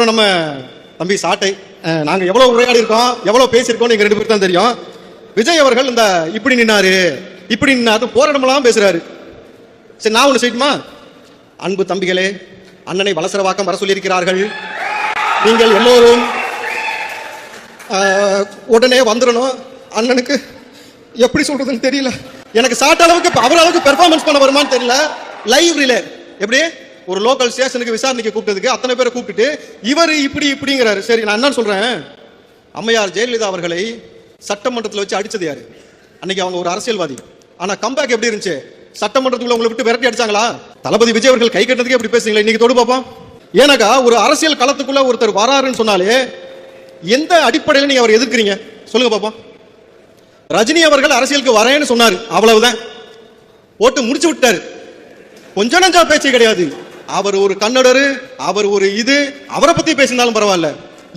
அப்புறம் நம்ம தம்பி சாட்டை, நாங்க எவ்வளவு உரையாடி இருக்கோம், எவ்வளவு பேசியிருக்கோம் எங்க 2 பேருக்கு தான் தெரியும். விஜய் அவர்கள் இந்த இப்படி நின்னாரு இப்படி நின்னாரு போராடமெல்லாம் பேசுறாரு. சரி, நான் ஒண்ணு செய்யட்டுமா? அன்பு தம்பிகளே, அண்ணனை வலசரவாக்கம் வர சொல்லியிருக்கிறார்கள். நீங்கள் எல்லோரும் உடனே வந்துடணும். அண்ணனுக்கு எப்படி சொல்றதுன்னு தெரியல. எனக்கு சாட்ட அளவுக்கு அவர் அளவுக்கு பெர்ஃபார்மன்ஸ் பண்ண வருமானு தெரியல. லைவ் ரிலே எப்படி ஒரு லோக்கல் ஸ்டேஷனுக்கு விசாரணைக்கு கூப்பிட்டதுக்கு அத்தனை பேரை கூப்பிட்டுட்டு இவர் இப்படி இப்படிங்கிறாரு. சரி, நான் என்ன சொல்றேன், அம்மையார் ஜெயலலிதா அவர்களை சட்டமன்றத்தில் வச்சு அடிச்சது யாரு? அன்னைக்கு அவங்க ஒரு அரசியல்வாதி. ஆனா கம்பேக் எப்படி இருந்துச்சு? சட்டமன்றத்துக்குள்ள உங்களை விட்டு விரட்டி அடிச்சாங்களா? தளபதி விஜய் அவர்கள் கை கட்டினதுக்கு எப்படி பேசுறீங்களா? இன்னைக்கு தொடு பார்ப்போம். ஏன்னாக்கா ஒரு அரசியல் களத்துக்குள்ள ஒருத்தர் வராருன்னு சொன்னாலே எந்த அடிப்படையில் நீங்க அவர் எதிர்க்கிறீங்க சொல்லுங்க பாப்போம். ரஜினி அவர்கள் அரசியலுக்கு வரேன்னு சொன்னாரு, அவ்வளவுதான். போட்டு முடிச்சு விட்டாரு. கொஞ்சம் நஞ்சா பேச்சு கிடையாது. அவர் ஒரு கன்னடரு, அவர் ஒரு இது, அவரை பத்தி பேசினாலும் பரவாயில்ல.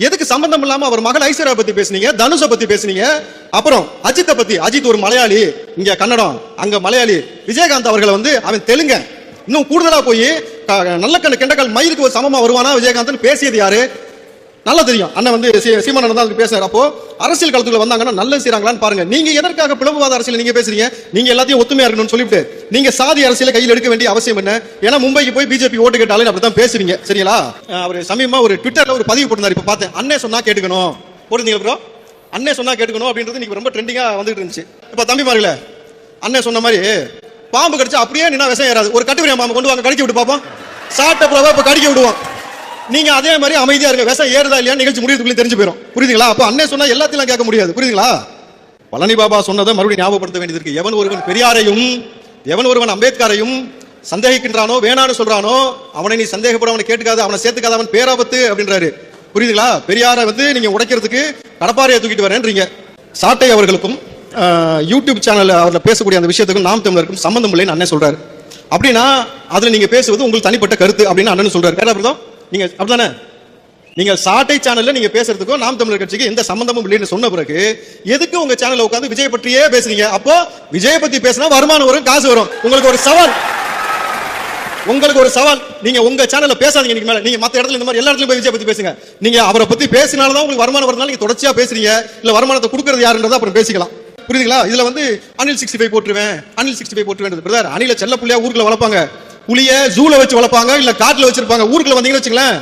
எதுக்கு சம்பந்தம் இல்லாம அவர் மகள் ஐஸ்வர்யா பத்தி பேசுனீங்க, தனுஷை பத்தி பேசுனீங்க. அப்புறம் அஜித்தை பத்தி, அஜித் ஒரு மலையாளி, இங்க கன்னடம், அங்க மலையாளி. விஜயகாந்த் அவர்களை அவன் தெலுங்க. இன்னும் கூடுதலா போய் நல்ல கண்ணு கெண்டக்கால் மயிலுக்கு ஒரு சமமா வருவானா விஜயகாந்த் பேசியது யாரு? நல்லா தெரியும். அண்ணன் சீமானன் தான் பேசுறாரு. அப்போ அரசியல் களத்துக்குள்ள வந்தாங்கன்னா நல்லது செய்யறாங்களான்னு பாருங்க. நீங்க எதற்காக பிளவுவாத அரசியல் நீங்க பேசுறீங்க? நீங்க எல்லாத்தையும் ஒத்துமையா இருக்கணும்னு சொல்லிட்டு நீங்க சாதி அரசியலை கையில் எடுக்க வேண்டிய அவசியம் என்ன? ஏன்னா மும்பைக்கு போய் பிஜேபி ஓட்டு கேட்டாலும் அப்படித்தான் பேசுறீங்க. சரிங்களா? அவர் சமயமா ஒரு ட்விட்டர்ல ஒரு பதிவு போட்டிருந்தாரு. இப்ப பார்த்தேன், அண்ணே சொன்னா கேட்டுக்கணும் போடுறீங்க ப்ரோ. அண்ணே சொன்னா கேட்டுக்கணும் அப்படின்றது இன்னைக்கு ரொம்ப ட்ரெண்டிங்கா வந்துட்டு இருந்துச்சு. இப்ப தம்பி மார்கள, அண்ணே சொன்ன மாதிரி பாம்பு கடிச்சா அப்படியே நின்னா விஷம் ஏறாது. ஒரு கட்டுவிரியா பாம்பு கொண்டு வாங்க, கடிக்க விட்டு பார்ப்போம். சாட்ட புலவை இப்ப கடிக்க விடுவோம். நீங்க அதே மாதிரி அமைதியா இருங்க. விஷம் ஏறுதா இல்லையா நிகழ்ச்சி முடியறதுக்குள்ளே தெரிஞ்சு போயிடும். புரியுதுங்களா? அப்ப அண்ணே சொன்னா எல்லாத்தையும் கேட்க முடியாது. புரியுதுங்களா? பழனி பாபா சொன்னதை மறுபடியும் ஞாபகப்படுத்த வேண்டியது இருக்கு. எவன் ஒருவன் பெரியாரையும் எவன் ஒருவன் அம்பேத்கரையும் சந்தேகிக்கின்றானோ வேணான்னு சொல்றானோ அவனை நீ சந்தேகப்பட, அவனை கேட்டுக்காத, அவனை சேர்த்துக்காத, அவன் பேராபத்து அப்படின்றாரு. புரியுதுங்களா? பெரியாரை நீங்க உடைக்கிறதுக்கு கடப்பாறையை தூக்கிட்டு வரேன்றீங்க. சாட்டை அவர்களுக்கும் யூடியூப் சேனல் அவர்ல பேசக்கூடிய அந்த விஷயத்துக்கும் நாம் தமிழருக்கும் சம்பந்தம் இல்லைன்னு அண்ணன் சொல்றாரு. அப்படின்னா அதுல நீங்க பேசுவது உங்களுக்கு தனிப்பட்ட கருத்து அப்படின்னு அண்ணன் சொல்றாரு. பேராபிரதம் நீங்க அப்படிதானே? நீங்க சாட்டை சேனல்ல நீங்க பேசுறதுக்கும் நாம் தமிழர் கட்சிக்கு எந்த சம்பந்தமும் இல்லைன்னு சொன்ன பிறகு எதுக்கு உங்க சேனல்ல உட்கார்ந்து விஜய் பற்றியே பேசுறீங்க? அப்போ விஜய் பத்தி பேசினா வருமானம் வரும், காசு வரும். உங்களுக்கு ஒரு சவால், உங்களுக்கு ஒரு சவால். நீங்க உங்க சேனல்ல பேசாதீங்க. நீங்க மேல நீங்க மத்த இடத்துல இந்த மாதிரி எல்லா இடத்துலயும் போய் விஜய் பத்தி பேசுங்க. நீங்க அவரை பத்தி பேசினால்தான் உங்களுக்கு வருமானம் வரதுனால நீங்க தொடர்ச்சியா பேசுறீங்க. இல்ல வருமானத்தை கொடுக்கறது யாருன்றதை அப்புறம் பேசிக்கலாம். புரியுதுங்களா? இதுல அனில் 65 போட்டுருவேன், அனில் 65 போட்டுருவேன். பிரதர், அணில செல்ல புள்ளியா ஊருக்குள்ள வளர்ப்பாங்க, புளிய ஜூல வச்சு வளர்ப்பாங்க, இல்ல காட்டுல வச்சிருப்பாங்க. ஊருக்குள்ள வந்தீங்கன்னு வச்சுங்களேன்,